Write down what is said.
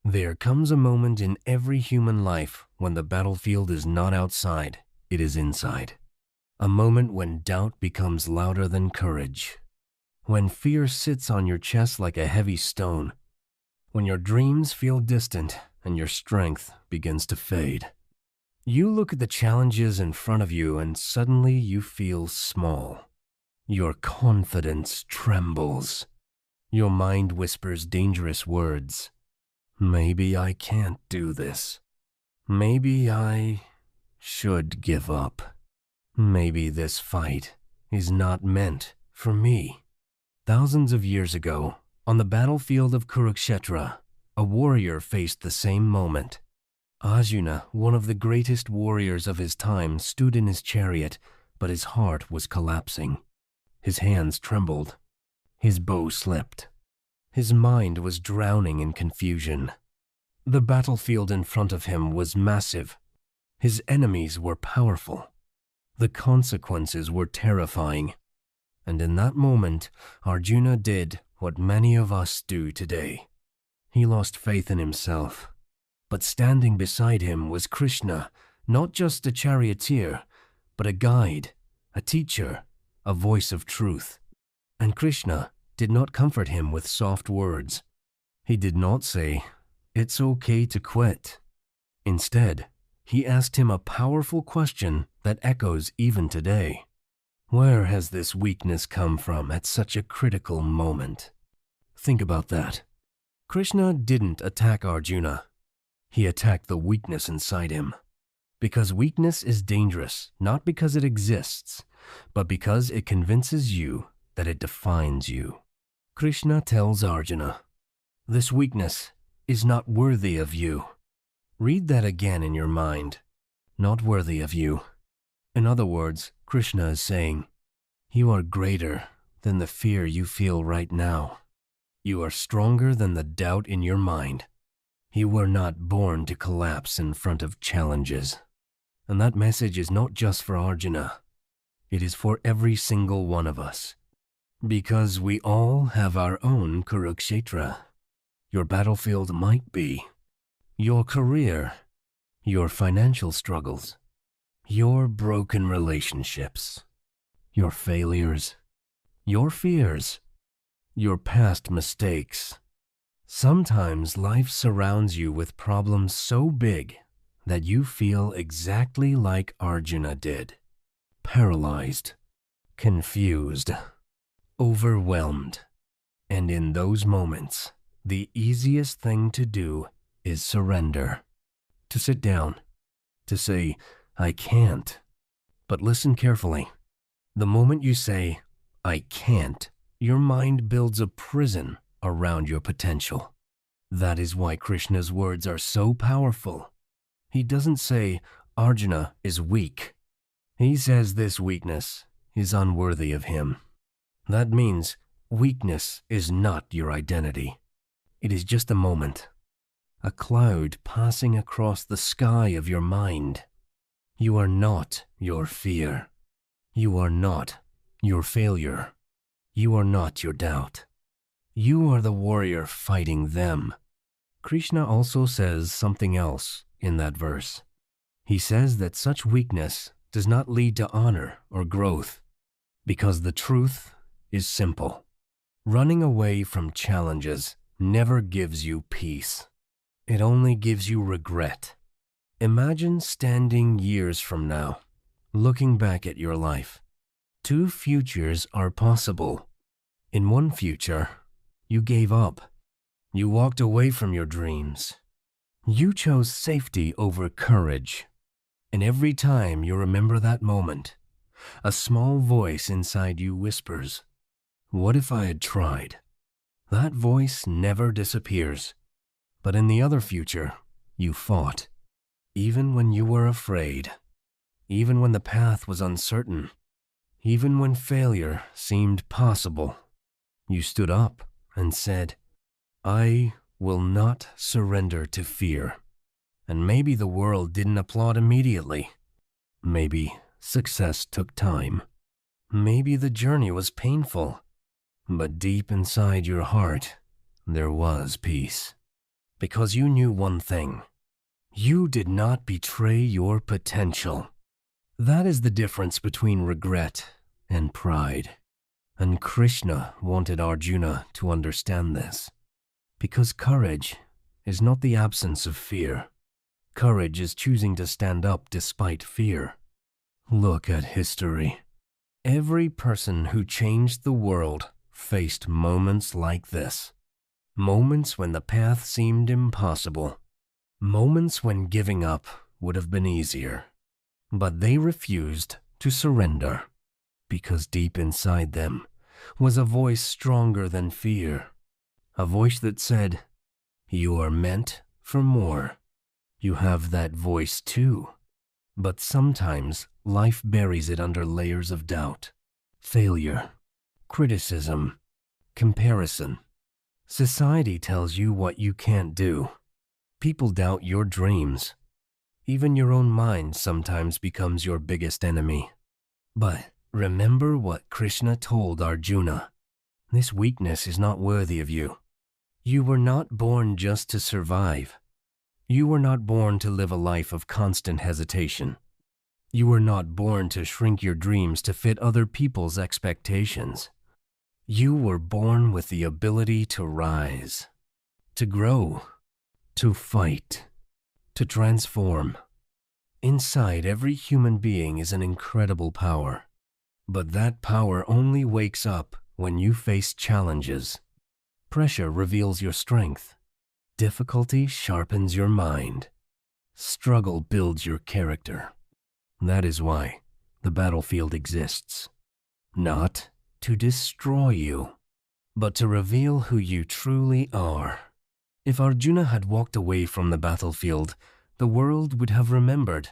There comes a moment in every human life when the battlefield is not outside, it is inside. A moment when doubt becomes louder than courage. When fear sits on your chest like a heavy stone. When your dreams feel distant and your strength begins to fade. You look at the challenges in front of you and suddenly you feel small. Your confidence trembles. Your mind whispers dangerous words. Maybe I can't do this. Maybe I should give up. Maybe this fight is not meant for me. Thousands of years ago, on the battlefield of Kurukshetra, a warrior faced the same moment. Arjuna, one of the greatest warriors of his time, stood in his chariot, but his heart was collapsing. His hands trembled. His bow slipped. His mind was drowning in confusion. The battlefield in front of him was massive. His enemies were powerful. The consequences were terrifying. And in that moment, Arjuna did what many of us do today. He lost faith in himself. But standing beside him was Krishna, not just a charioteer, but a guide, a teacher, a voice of truth. And Krishna did not comfort him with soft words. He did not say, "It's okay to quit." Instead, he asked him a powerful question that echoes even today. Where has this weakness come from at such a critical moment? Think about that. Krishna didn't attack Arjuna. He attacked the weakness inside him. Because weakness is dangerous, not because it exists, but because it convinces you that it defines you. Krishna tells Arjuna, "This weakness is not worthy of you." Read that again in your mind. Not worthy of you. In other words, Krishna is saying, you are greater than the fear you feel right now. You are stronger than the doubt in your mind. You were not born to collapse in front of challenges. And that message is not just for Arjuna. It is for every single one of us. Because we all have our own Kurukshetra. Your battlefield might be your career, your financial struggles, your broken relationships, your failures, your fears, your past mistakes. Sometimes life surrounds you with problems so big that you feel exactly like Arjuna did. Paralyzed, confused, overwhelmed. And in those moments, the easiest thing to do is surrender. To sit down, to say, I can't. But listen carefully. The moment you say, I can't, your mind builds a prison around your potential. That is why Krishna's words are so powerful. He doesn't say, Arjuna is weak. He says this weakness is unworthy of him. That means weakness is not your identity. It is just a moment, a cloud passing across the sky of your mind. You are not your fear. You are not your failure. You are not your doubt. You are the warrior fighting them. Krishna also says something else in that verse. He says that such weakness does not lead to honor or growth, because the truth is simple. Running away from challenges never gives you peace. It only gives you regret. Imagine standing years from now, looking back at your life. Two futures are possible. In one future, you gave up. You walked away from your dreams. You chose safety over courage. And every time you remember that moment, a small voice inside you whispers, what if I had tried? That voice never disappears. But in the other future, you fought. Even when you were afraid. Even when the path was uncertain. Even when failure seemed possible. You stood up and said, I will not surrender to fear. And maybe the world didn't applaud immediately. Maybe success took time. Maybe the journey was painful. But deep inside your heart, there was peace. Because you knew one thing. You did not betray your potential. That is the difference between regret and pride. And Krishna wanted Arjuna to understand this. Because courage is not the absence of fear. Courage is choosing to stand up despite fear. Look at history. Every person who changed the world faced moments like this. Moments when the path seemed impossible. Moments when giving up would have been easier. But they refused to surrender, because deep inside them was a voice stronger than fear. A voice that said, "You are meant for more." You have that voice too. But sometimes life buries it under layers of doubt, failure, criticism, comparison. Society tells you what you can't do. People doubt your dreams. Even your own mind sometimes becomes your biggest enemy. But remember what Krishna told Arjuna. This weakness is not worthy of you. You were not born just to survive. You were not born to live a life of constant hesitation. You were not born to shrink your dreams to fit other people's expectations. You were born with the ability to rise, to grow, to fight, to transform. Inside every human being is an incredible power. But that power only wakes up when you face challenges. Pressure reveals your strength. Difficulty sharpens your mind. Struggle builds your character. That is why the battlefield exists. Not to destroy you, but to reveal who you truly are. If Arjuna had walked away from the battlefield, the world would have remembered